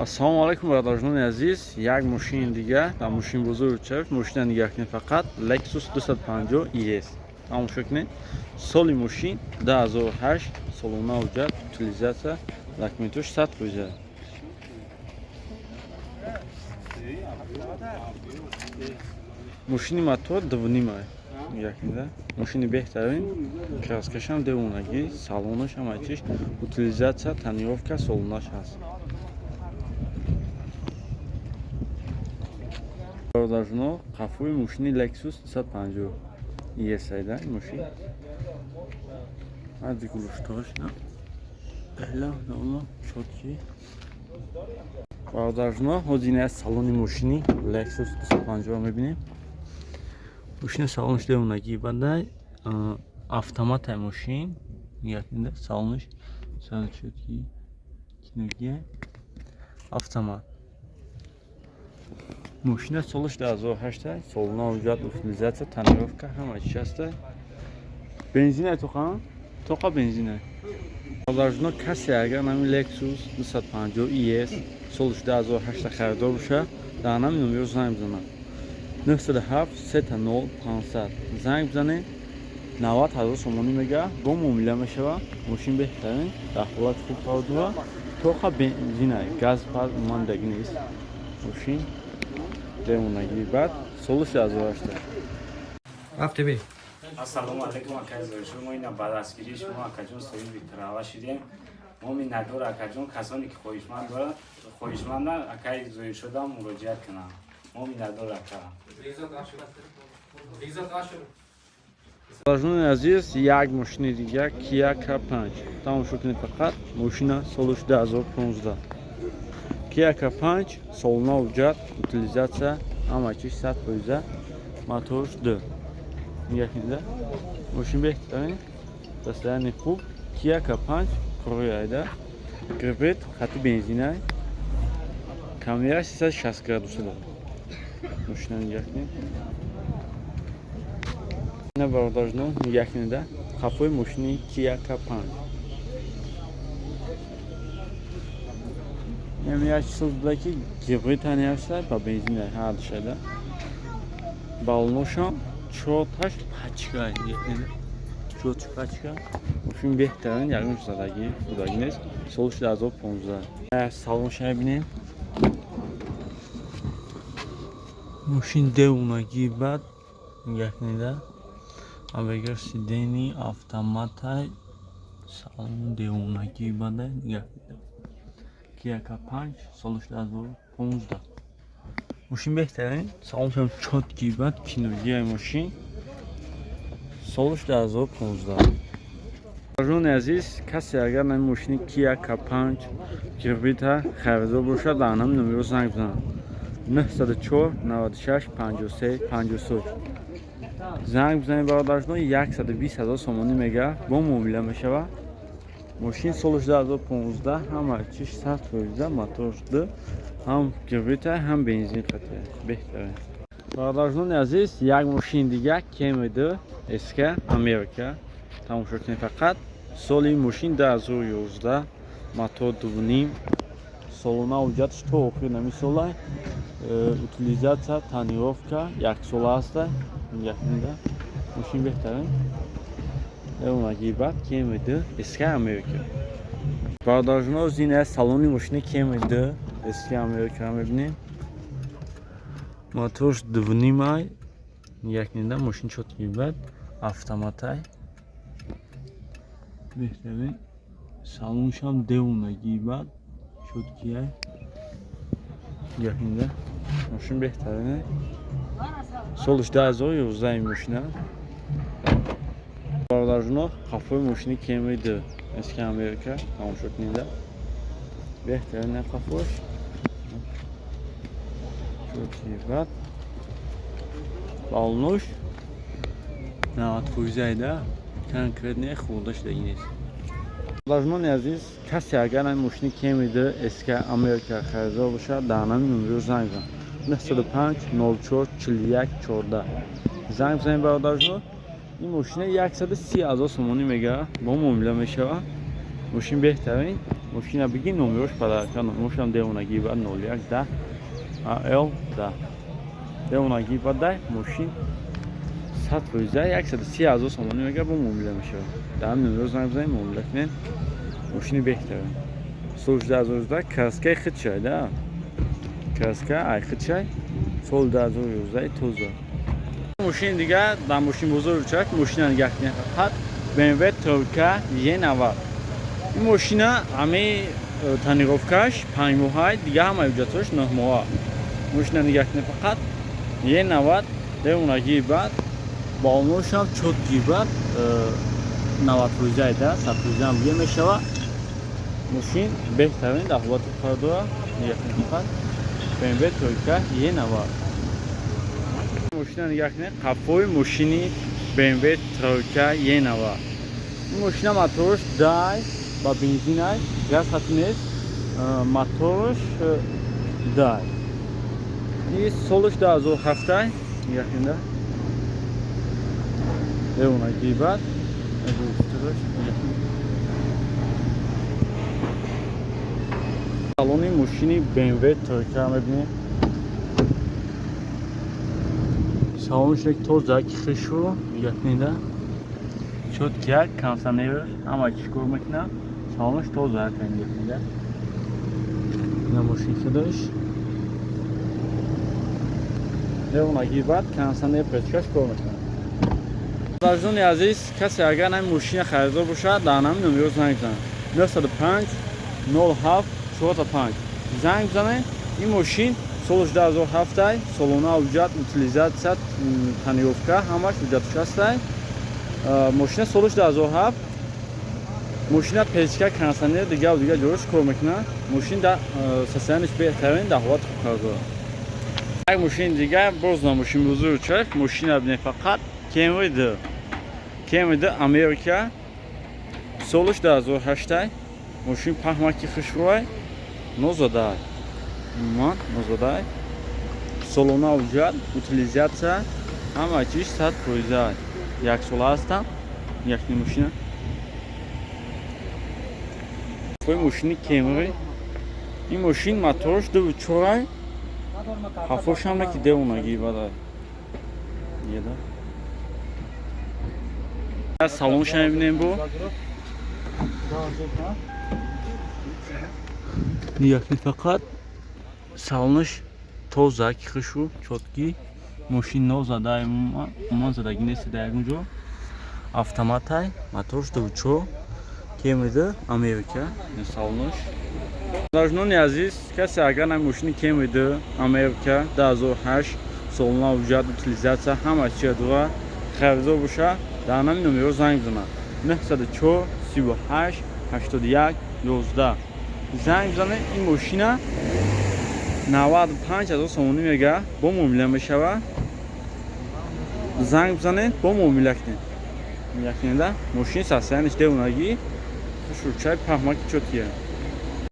Ассалому алайкум бародарҷони азиз. Як мошини дигар, дар мошин бузург чаф, мошина нигоҳ кунед фақат Lexus 250 ES. Тамошо кунед. Соли мошин 2008, солона ҳуҷҷат, утилизатсия, документош 100%. Мошини мотор 2.5. Нигоҳ кунед. Мошини беҳтарин, краскашам девонагӣ, салонаш ҳама чиз, утилизатсия, тонировка солонаш ҳаст. Бародарҷоно, қафои мошини Lexus 250 ES айда мошин. Ади гулуштош на. Эҳлам дома чотки. Бародарҷоно, ҳозин аз салони мошини Lexus 250 мебинем. Мошин салонш девонагӣ бадай автомат ай мошин. Нигоҳ салонш сар чотки киногия автомат. Мошина солиш 2008, солона ҳуҷҷат, утилизатсия, тонировка ҳама чиз аст. Бензин ай тоқа бензин ай. Бародарҷоно, касе агар нами Lexus 250 ES солиш 2008 харидор боша, дар нами номеро занг бизанад. 907 300 500 занг бизанед. 90 000 сомонӣ мегаҳад, бо муомила мешавад. Мошин беҳтарин, дар ҳолати хуб ҳозира. Тоқа бензин ай, газ пар мандагӣ нест. Мошин демонагӣ бад солиш 2008. Афтеби. Ассалому алайкум акайзои шумо ина ба дастгирии шумо акаҷон соҳиби трава шидем. Мо миннатдор акаҷон, касоне ки хоҳишманд дорад, хоҳишмандам акайзои шудам муроҷиат кунам. Мо миннатдор ака. Бародарҷони азиз, як мошини дигар Kia K5. Тамошо кунед фақат мошина солиш 2015. Kia K5 солона ҳуҷҷат, утилизатсия, ҳама чиз 100%, моторш 2. Нигоҳ кунед. Мошин беҳтарин, состояние хуб. Kia K5 Pro айда. Грипет хати бензин ай. Камера 360 градус дорад. Мошина нигоҳ кунед. Ина бародарҷоно, нигоҳ кунед. Қафои мошини Kia K5. Як чиз буда ки гибрид аст ба бензин ҳар шуда. Балношам 4 пачка, нигоҳ 4 пачка. Мошин беҳтарин, ягон задагӣ будагӣ нест. Солиш 2015. Салонш мебинем. Мошин девонагӣ бад, нигоҳ кунед. Авегар сидени автоматай, салон девонагӣ бада, нигоҳ кунед. Kia K5 солиш 2015. Мошин беҳтарин, салоншам чотки бад, киногия мошин солиш 2015. Бародарҷони азиз, касе агар нами мошини Kia K5 гибрида харидор бошад, дар нами номеро занг бизанад. 904 96 53 53. Занг бизанед бародарҷоно, 120 000 сомонӣ мегаҳад, бо муомила мешавад. Мошин солиш 2015, ҳама чиз 100%, моторш 2, ҳам гибрида, ҳам бензин қатъи беҳтарин. Бародарҷони азиз, як мошини дигар KM2 SK America. Тамошо кунед фақат. Соли мошин 2011, мотор 2.5, солона ҳуҷҷатш то охир намисолай. Утилизатсия, тонировка 1 сола аст. Нигоҳ кунед. Мошин беҳтарин. Девонагӣ бад KM2 SK America. Бародарҷоно, зин аз салони мошини KM2 SK America мебинем. Моторш 2.5 ай. Нигоҳ кунед. Мошин чотки бад, автоматай. Беҳтарин. Салоншам девонагӣ бад, чотки ай. Нигоҳ кунед. Мошин беҳтарин ай. Солиш 2011 мошина. Бародарҷоно, қафои мошини KM2 SK America. Тамошо кунед. Беҳтарин ай қафош. Чотки бад. Балнош 90% айда. Конкретне хурдаш дагӣ нест. Бародарҷони азиз, касе агар нами мошини KM2 SK America харидор бошад, дар нами номеро занг бизанед. 905 04 41 14. Занг бизанед бародарҷоно. ин мошина 130 000 сомонӣ мегаҳад, бо муомила мешавад. Мошин беҳтарин, Машина беги номераш подарка, номерашам девонагӣ ба 0110 AL 10. Девонагӣ ба дай машин 100% 130,000 сомон мега бо муомила мешавад. Дар номер занг бизанед, муомила кунед. Машини беҳтара. Соли 2011 краскаи хит шайда. Краска ай хит шай. Соли 2011 тоза. Машин дигар дар машин бозор чак, машина нигах кунед. Фақат BMW Тройка E90. این ماشینا همه تنظیفش 5 ماه دیگه همه اجازهش 9 ماه. ماشینا نگاه کنید فقط یه 90 دیونگی بعد با عمرش هم چوت گیبد 90 روزه ده 100 روزه هم بیه میشه. ماشین بهترین دهوات فردا نگاه کنید فقط BMW Troika E90. ماشینا نگاه کنید قفای ماشینی BMW Troika E90. این ماشینا موتورش دای با بنزین است، گاز خاطی نیست، موتورش دای. این سالش 2007 است، نگاه کنید. دیونگی بعد، سالن ماشینی BMW Troika می‌بینید. سالنش یک توزیع خشو، نگاه کنید. شد که کانسانیر اما چیکار میکنه؟ سالنش توزیع کنید. این ماشین خودش. دیونگی بعد کانسانیر پیچکش کار میکنه. دوستان عزیز، کسی اگر این ماشین خریدار باشد، در نام نمره زنگ بزنید. 905 07 45 زنگ بزنید. این ماشین سالش 2007 است. سالن اوجات utilizatsiya tanirovka همش اوجاتش است. ماشین سالش 2007. ماشین پیچکا کانسانیر دیگه و دیگه جورش کار میکنه. ماشین در سیستمش بهترین دهوات خوب کرده. یک ماشین دیگه باز ماشین بزرگ چرخ. ماشین ابن فقط کمیده امریکا سالش 2008 است. ماشین پهماکی خشروی نوزده. من نوزده. سالن اوجات utilizatsiya همه چیز 100%. یک سال هستم. یک ماشین. این ماشین کمیری. این ماشین موتورش 2.4 است. هفتش هم نکی دیونگی باده. یه ده. سالنش هم ببینیم بو. یکی فقط سالنش توزیع خشو چوتکی. ماشین نو زده من زدگی نیست در اونجا. автомат ай, моторш 2.4 کمیده امریکا. این سالنش. دوستان عزیز، کسی اگر این ماشین کمیده امریکا 2008 سالن اوجات utilizatsiya همه چیز داره خریدار باشه، در نام نمره زنگ بزنید. 904 38 81 11 زنگ بزنید. این ماشین 95,000 سومونی میگه با معامله میشه. زنگ بزنید با معامله کنید. میگه ماشین ساسیانش دیونگی شروع پهماکی چوتیه.